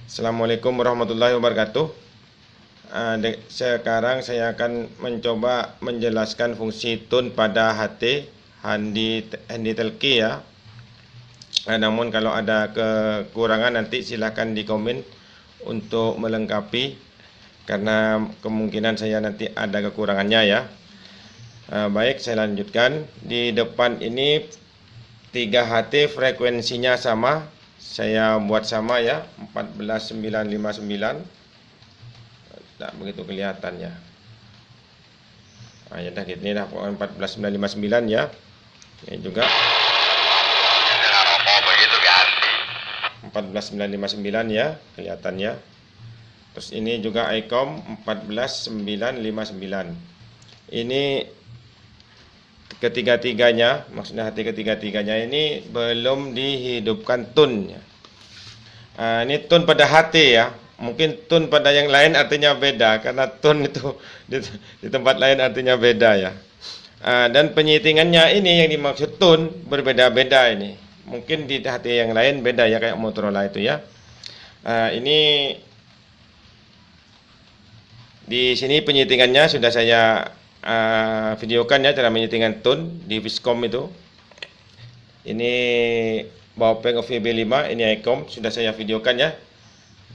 Assalamualaikum warahmatullahi wabarakatuh. Sekarang saya akan mencoba menjelaskan fungsi tune pada HT Handy Telki ya. Namun kalau ada kekurangan nanti silahkan di komen untuk melengkapi, karena kemungkinan saya nanti ada kekurangannya ya. Baik, saya lanjutkan. Di depan ini 3 HT frekuensinya sama. Saya buat sama ya, 14959. Tak begitu kelihatan ya. Ya dah, ini dah 14959 ya. Ini juga 14959 ya, kelihatan ya. Terus ini juga ICOM 14959. Ini ketiga-tiganya, maksudnya HT ketiga-tiganya ini belum dihidupkan tune. Ini tune pada HT ya. Mungkin tune pada yang lain artinya beda, karena tune itu di tempat lain artinya beda ya. Dan penyitingannya ini yang dimaksud tune berbeda-beda ini. Mungkin di HT yang lain beda ya, kayak Motorola itu ya. Ini di sini penyitingannya sudah saya videokan ya, cara menyetingkan tune di Viscom itu. Ini Baopeng OVB5, ini ICOM, sudah saya videokan ya.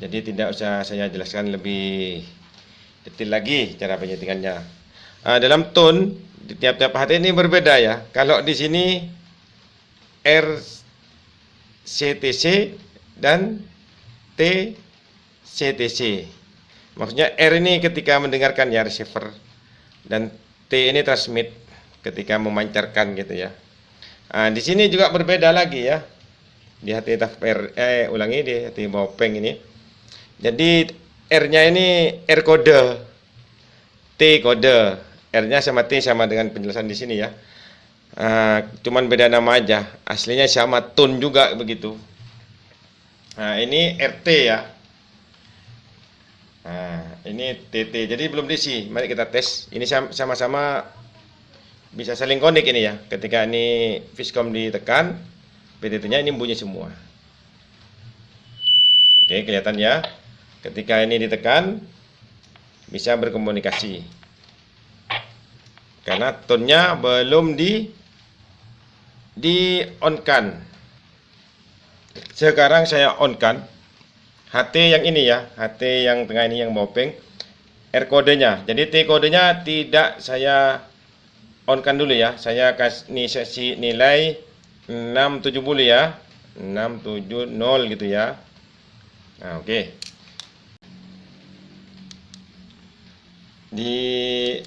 Jadi tidak usah saya jelaskan lebih detail lagi cara penyetingannya. Dalam tune di tiap-tiap HT ini berbeda ya. Kalau di sini RCTC dan TCTC. Maksudnya R ini ketika mendengarkan ya, receiver, dan T ini transmit ketika memancarkan gitu ya. Di sini juga berbeda lagi ya. Di HT ulangi di HT Baopeng ini. Jadi R-nya ini R kode, T kode. R-nya sama T sama dengan penjelasan di sini ya. Cuman beda nama aja. Aslinya sama, tune juga begitu. Ini RT ya. Ini TT. Jadi belum diisi. Mari kita tes. Ini sama-sama bisa saling connect ini ya. Ketika ini Viscom ditekan, PTT-nya ini bunyi semua. Oke, kelihatan ya. Ketika ini ditekan, bisa berkomunikasi. Karena tone-nya belum di-on-kan. Sekarang saya on-kan. HT yang ini ya, HT yang tengah ini yang Baopeng, R kodenya. Jadi T kodenya tidak saya on-kan dulu ya. Saya kasih nilai 670 ya. 670 gitu ya. Oke. Di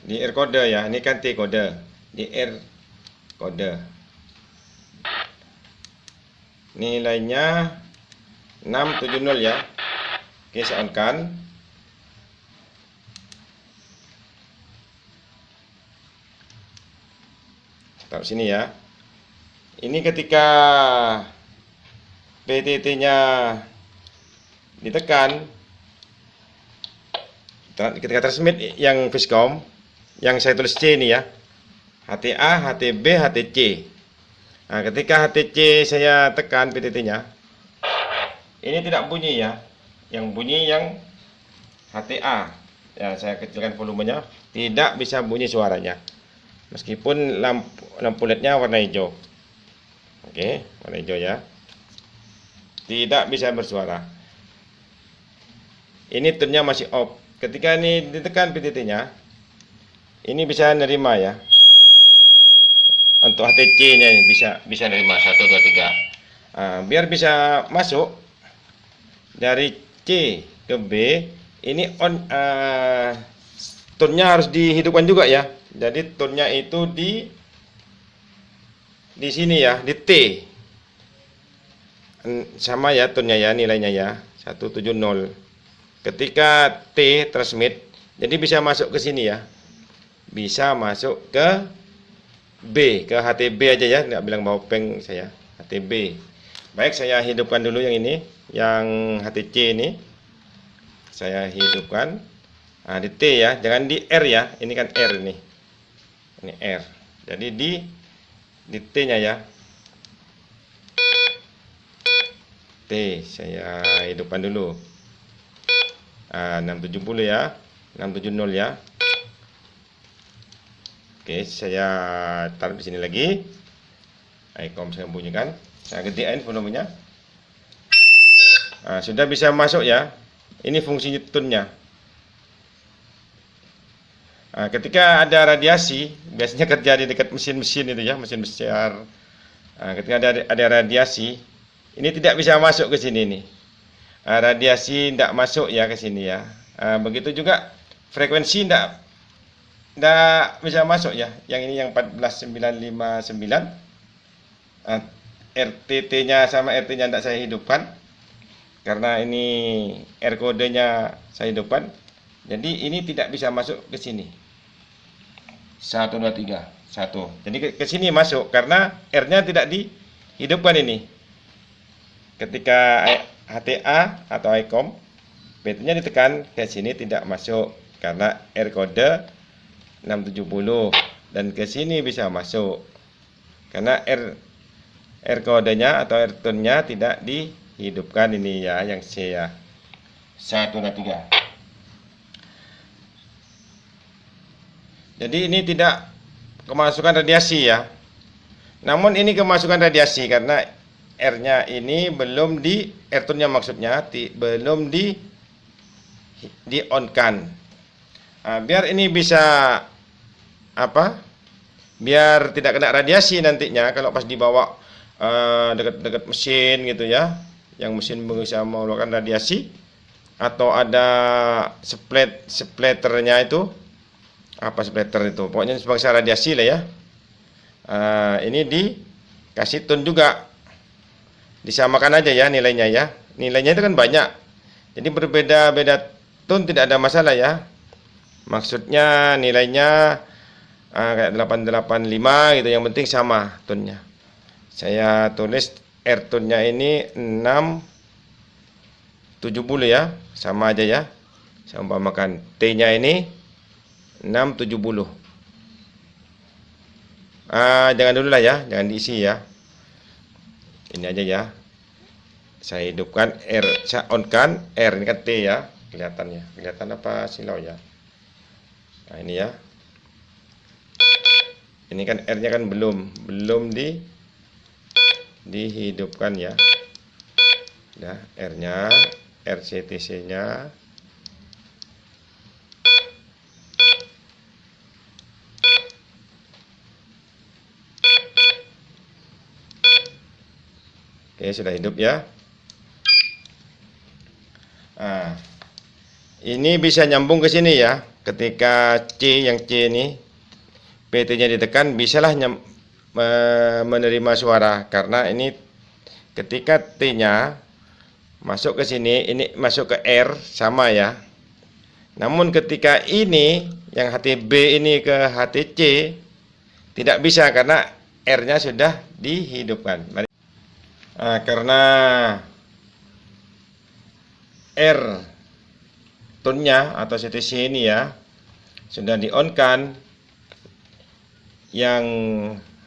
R kode ya, ini kan T kode, di R kode. Nilainya 670 ya. Oke, saya on kan. Taruh sini ya. Ini ketika PTT-nya ditekan, ketika transmit yang Viscom, yang saya tulis C ini ya, HTA, HTB, HTC. Ketika HTC saya tekan PTT-nya, ini tidak bunyi ya. Yang bunyi yang HTA. Ya, saya kecilkan volumenya, tidak bisa bunyi suaranya. Meskipun lampu LED-nya warna hijau. Oke, warna hijau ya. Tidak bisa bersuara. Ini tone-nya masih off. Ketika ini ditekan PTT-nya, ini bisa nerima ya. Untuk HTC-nya bisa nerima 1 2 3. Biar bisa masuk dari C ke B, ini on tone-nya harus dihidupkan juga ya. Jadi tone-nya itu di sini ya, di T. Sama ya tone-nya ya, nilainya ya, 170. Ketika T transmit, jadi bisa masuk ke sini ya. Bisa masuk ke B, ke HTB aja ya, nggak bilang Baopeng saya, HTB. Baik, saya hidupkan dulu yang ini, yang HTC ini. Saya hidupkan. Di T ya, jangan di R ya. Ini kan R ini. Ini R. Jadi di T-nya ya. T T. Saya hidupkan dulu. 670 ya. 670 ya. Oke, saya taruh di sini lagi. ICOM saya bunyikan. Saya gedein volumenya. Sudah bisa masuk ya. Ini fungsi tune-nya. Ketika ada radiasi, biasanya kerja di dekat mesin-mesin itu ya, mesin besar. Ketika ada radiasi, ini tidak bisa masuk ke sini nih. Radiasi tidak masuk ya ke sini ya. Begitu juga frekuensi tidak bisa masuk ya. Yang ini yang 14959. RTT-nya sama RT-nya tidak saya hidupkan. Karena ini R kodenya saya hidupkan. Jadi ini tidak bisa masuk ke sini. 1 2 3 1. Jadi ke sini masuk karena R-nya tidak dihidupkan ini. Ketika HTA atau ICOM PT-nya ditekan, ke sini tidak masuk karena R kode 670 dan ke sini bisa masuk. Karena R kodenya atau R tone-nya tidak dihidupkan ini ya, yang C ya. 1 dan 3. Jadi ini tidak kemasukan radiasi ya. Namun ini kemasukan radiasi karena R-nya ini belum R tone-nya maksudnya belum di on-kan. Biar ini bisa biar tidak kena radiasi nantinya kalau pas dibawa dekat-dekat mesin gitu ya, yang mesin bisa mengeluarkan radiasi atau ada splatternya itu. Apa splatter itu? Pokoknya sebangsa radiasi lah ya. Ini dikasih tone juga. Disamakan aja ya nilainya ya. Nilainya itu kan banyak. Jadi berbeda-beda tone tidak ada masalah ya. Maksudnya nilainya kayak 885 gitu, yang penting sama tone-nya. Saya tulis R tone-nya ini 670 ya, sama aja ya. Saya umpamakan T-nya ini 670. Jangan dulu lah ya, jangan diisi ya. Ini aja ya. Saya hidupkan R, saya on kan R, ini kan T ya, kelihatannya. Kelihatan apa silau ya? Nah, ini ya. Ini kan R-nya kan belum dihidupkan ya. Nah, R-nya, RCTC-nya. Oke, sudah hidup ya. Ini bisa nyambung ke sini ya. Ketika yang C ini PT-nya ditekan, bisalah menerima suara karena ini ketika T-nya masuk ke sini, ini masuk ke R sama ya. Namun ketika ini yang HTB ini ke HTC tidak bisa karena R-nya sudah dihidupkan. Karena R tone-nya atau CTC ini ya sudah di-on-kan yang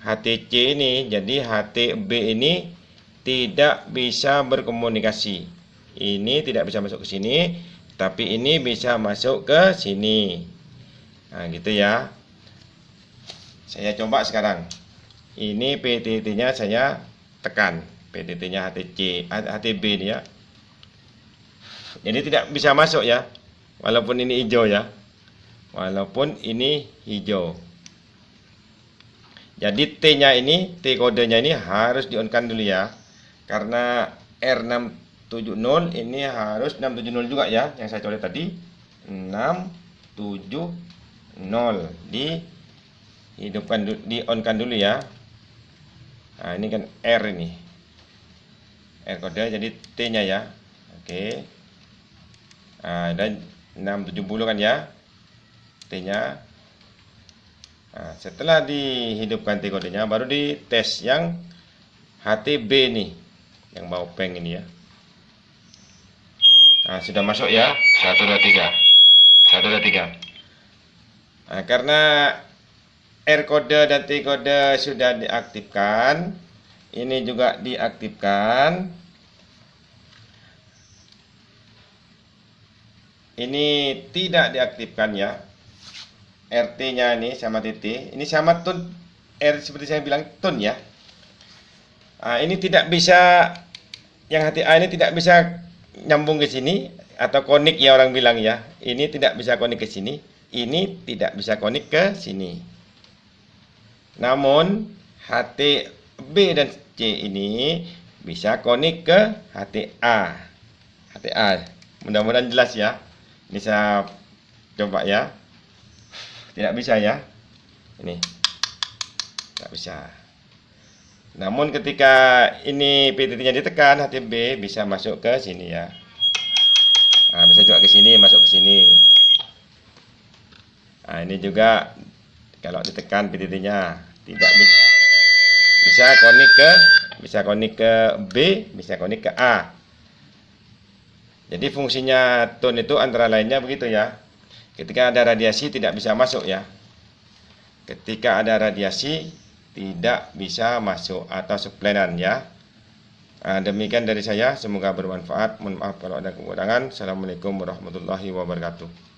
HTC ini, jadi HTB ini tidak bisa berkomunikasi. Ini tidak bisa masuk ke sini, tapi ini bisa masuk ke sini. Nah, gitu ya. Saya coba sekarang. Ini PTT-nya saya tekan. PTT-nya HTB ini ya. Jadi tidak bisa masuk ya. Walaupun ini hijau ya. Walaupun ini hijau. Jadi T-nya ini, T kodenya ini harus di-on-kan dulu ya. Karena R670 ini harus 670 juga ya. Yang saya coret tadi 670 dihidupkan, di-on-kan dulu ya. Nah, ini kan R ini. R kode jadi T-nya ya. Oke. Dan 670 kan ya T-nya. Setelah dihidupkan T kodenya, baru dites yang HTB nih, yang bau peng ini ya. Sudah masuk ya. 1 2 3. 1 2 3. Karena R kode dan T kode sudah diaktifkan, ini juga diaktifkan. ini tidak diaktifkan ya. RT-nya ini sama TT, ini sama tone R seperti saya bilang tone ya. Ini tidak bisa, yang HTA ini tidak bisa nyambung ke sini atau konik ya orang bilang ya. Ini tidak bisa konik ke sini, ini tidak bisa konik ke sini. Namun HT B dan C ini bisa konik ke HTA. HTA. Mudah-mudahan jelas ya. Ini saya coba ya. Tidak bisa ya. Ini. Tidak bisa. Namun ketika ini PTT-nya ditekan, HTB bisa masuk ke sini ya. Bisa juga ke sini, masuk ke sini. Ini juga kalau ditekan PTT-nya tidak bisa konik ke B, bisa konik ke A. Jadi fungsinya tone itu antara lainnya begitu ya. Ketika ada radiasi tidak bisa masuk ya. Ketika ada radiasi tidak bisa masuk atau supplenan ya. Demikian dari saya, semoga bermanfaat. Mohon maaf kalau ada kekurangan. Assalamualaikum warahmatullahi wabarakatuh.